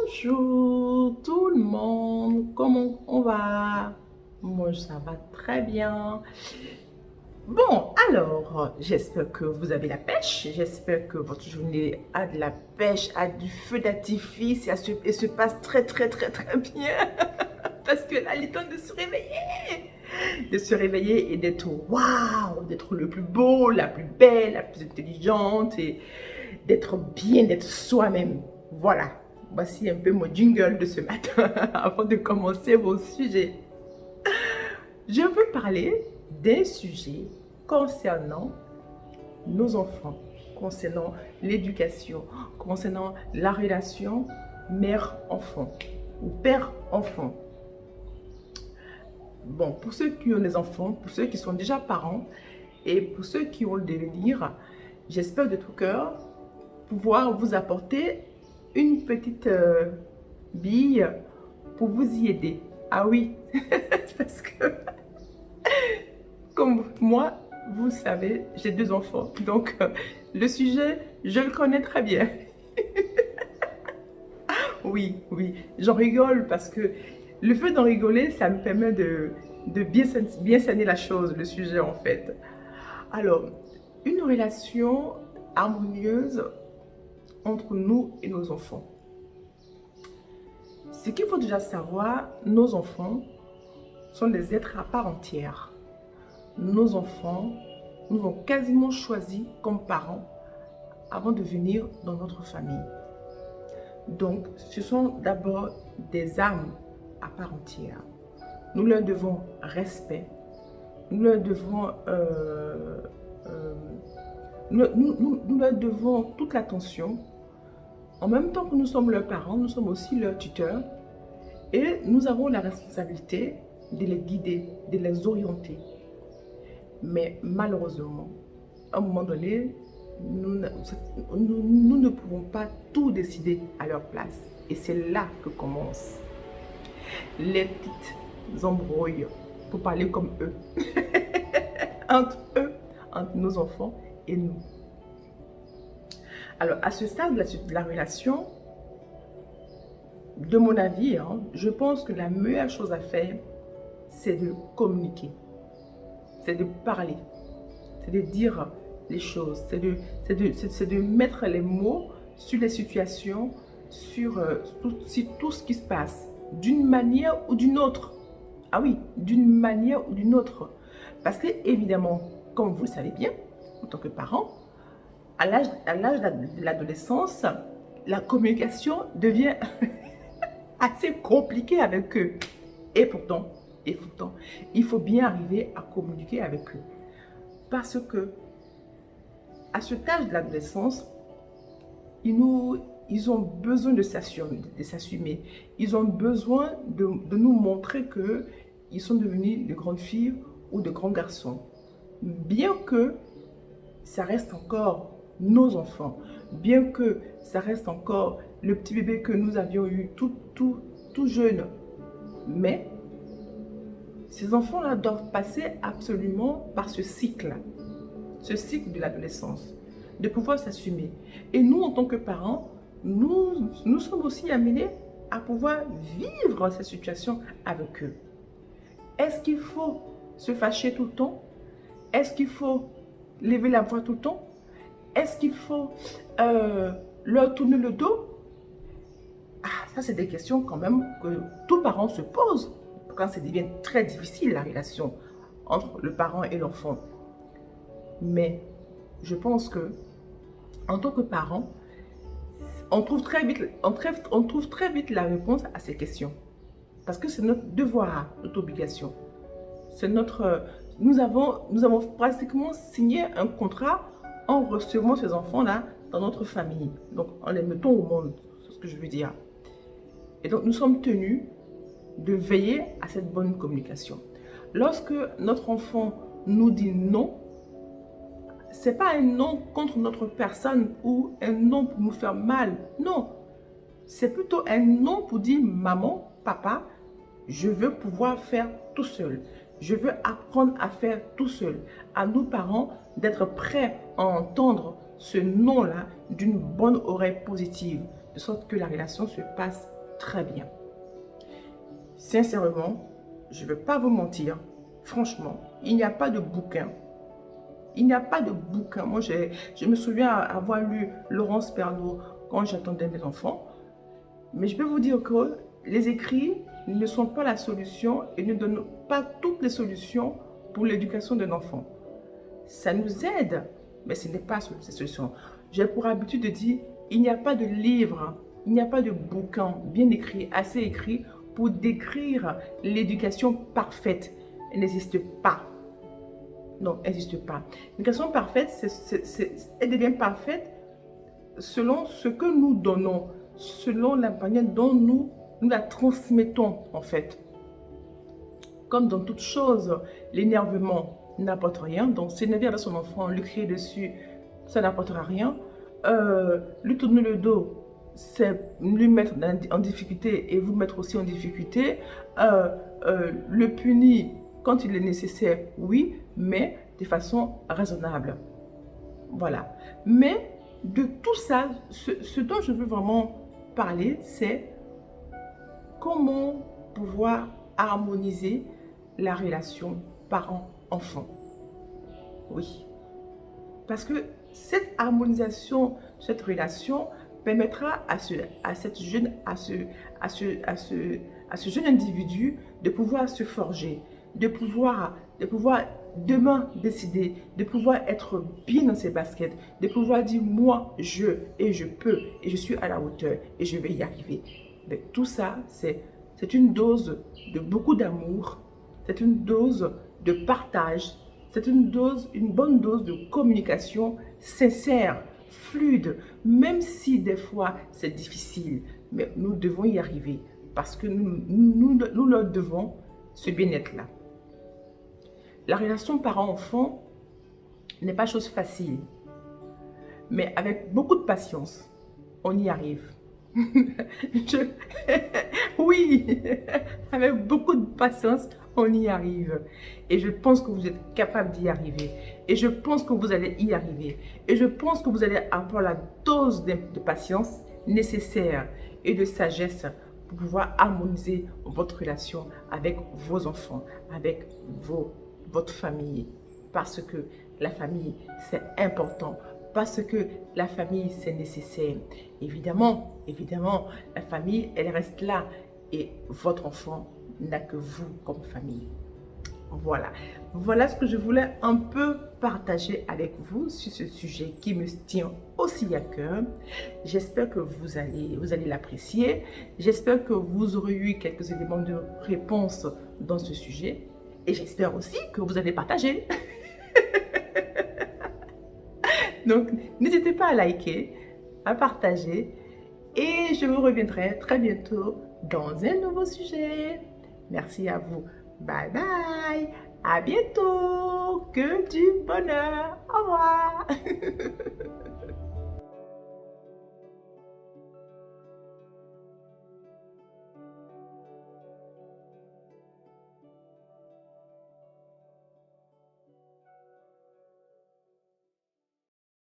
Bonjour tout le monde, comment on va? Moi ça va très bien. Bon, alors, j'espère que vous avez la pêche, j'espère que votre journée a de la pêche, a du feu d'artifice et se passe très bien. Parce que là, il est temps de se réveiller et d'être waouh, d'être le plus beau, la plus belle, la plus intelligente et d'être bien, d'être soi-même. Voilà, voici un peu mon jingle de ce matin avant de commencer vos sujets. Je veux parler d'un sujet concernant nos enfants, concernant l'éducation, concernant la relation mère-enfant ou père-enfant. Bon, pour ceux qui ont des enfants, pour ceux qui sont déjà parents et pour ceux qui ont le devenir, j'espère de tout cœur pouvoir vous apporter une petite bille pour vous y aider. Ah oui, parce que comme moi, vous savez, j'ai 2 enfants. Donc, le sujet, je le connais très bien. Oui, j'en rigole parce que le fait d'en rigoler, ça me permet de bien cerner la chose, le sujet en fait. Alors, une relation harmonieuse entre nous et nos enfants. Ce qu'il faut déjà savoir, nos enfants sont des êtres à part entière. Nos enfants nous ont quasiment choisis comme parents avant de venir dans notre famille. Donc, ce sont d'abord des âmes à part entière. Nous leur devons respect, nous leur devons, nous leur devons toute l'attention. En même temps que nous sommes leurs parents, nous sommes aussi leurs tuteurs et nous avons la responsabilité de les guider, de les orienter. Mais malheureusement, à un moment donné, nous ne pouvons pas tout décider à leur place. Et c'est là que commencent les petites embrouilles, pour parler comme eux, entre nos enfants et nous. Alors, à ce stade de la relation, de mon avis, je pense que la meilleure chose à faire, c'est de communiquer, c'est de parler, c'est de dire les choses, c'est de mettre les mots sur les situations, sur tout ce qui se passe, d'une manière ou d'une autre. Ah oui, d'une manière ou d'une autre. Parce que, évidemment, comme vous le savez bien, en tant que parent, à l'âge de l'adolescence, la communication devient assez compliquée avec eux. Et pourtant, il faut bien arriver à communiquer avec eux. Parce que, à cet âge de l'adolescence, ils ont besoin de s'assumer. Ils ont besoin de nous montrer qu'ils sont devenus de grandes filles ou de grands garçons. Bien que ça reste encore nos enfants, bien que ça reste encore le petit bébé que nous avions eu tout jeune. Mais ces enfants-là doivent passer absolument par ce cycle de l'adolescence, de pouvoir s'assumer. Et nous, en tant que parents, nous sommes aussi amenés à pouvoir vivre cette situation avec eux. Est-ce qu'il faut se fâcher tout le temps? Est-ce qu'il faut lever la voix tout le temps? Est-ce qu'il faut leur tourner le dos? Ah, ça, c'est des questions quand même que tout parent se pose quand ça devient très difficile, la relation entre le parent et l'enfant. Mais je pense que en tant que parent, on trouve très vite la réponse à ces questions. Parce que c'est notre devoir, notre obligation. C'est nous avons pratiquement signé un contrat en recevant ces enfants-là dans notre famille. Donc, en les mettant au monde, c'est ce que je veux dire. Et donc, nous sommes tenus de veiller à cette bonne communication. Lorsque notre enfant nous dit non, c'est pas un non contre notre personne ou un non pour nous faire mal. Non, c'est plutôt un non pour dire maman, papa, je veux pouvoir faire tout seul. Je veux apprendre à faire tout seul. À nous parents d'être prêts à entendre ce non-là d'une bonne oreille positive, de sorte que la relation se passe très bien. Sincèrement, je ne vais pas vous mentir. Franchement, il n'y a pas de bouquin. Il n'y a pas de bouquin. Moi, je me souviens avoir lu Laurence Pernaut quand j'attendais mes enfants. Mais je peux vous dire que les écrits ne sont pas la solution et ne donnent pas toutes les solutions pour l'éducation d'un enfant. Ça nous aide, mais ce n'est pas cette solution. J'ai pour habitude de dire, il n'y a pas de livre, il n'y a pas de bouquin bien écrit, assez écrit pour décrire l'éducation parfaite. Elle n'existe pas. Non, elle n'existe pas. L'éducation parfaite, elle devient parfaite selon ce que nous donnons, selon la manière dont nous la transmettons en fait. Comme dans toute chose, l'énervement n'apporte rien. Donc, s'énerver avec son enfant, lui crier dessus, ça n'apportera rien. Lui tourner le dos, c'est lui mettre en difficulté et vous mettre aussi en difficulté. Le punir quand il est nécessaire, oui, mais de façon raisonnable. Voilà. Mais de tout ça, ce dont je veux vraiment parler, c'est comment pouvoir harmoniser la relation parent-enfant. Oui. Parce que cette harmonisation, cette relation permettra à ce jeune individu de pouvoir se forger, de pouvoir demain décider, de pouvoir être bien dans ses baskets, de pouvoir dire moi je peux et je suis à la hauteur et je vais y arriver. Mais tout ça, c'est une dose de beaucoup d'amour, c'est une dose de partage, c'est une bonne dose de communication sincère, fluide, même si des fois c'est difficile, mais nous devons y arriver parce que nous leur devons ce bien-être-là. La relation parent-enfant n'est pas chose facile, mais avec beaucoup de patience, on y arrive. Oui, avec beaucoup de patience, on y arrive. Et je pense que vous êtes capable d'y arriver. Et je pense que vous allez y arriver. Et je pense que vous allez avoir la dose de patience nécessaire et de sagesse pour pouvoir harmoniser votre relation avec vos enfants, avec votre famille. Parce que la famille, c'est important. Parce que la famille, c'est nécessaire. Évidemment, la famille, elle reste là. Et votre enfant n'a que vous comme famille. Voilà ce que je voulais un peu partager avec vous sur ce sujet qui me tient aussi à cœur. J'espère que vous allez l'apprécier. J'espère que vous aurez eu quelques éléments de réponse dans ce sujet. Et j'espère aussi que vous allez partager. Donc, n'hésitez pas à liker, à partager. Et je vous reviendrai très bientôt dans un nouveau sujet. Merci à vous. Bye bye. À bientôt. Que du bonheur. Au revoir.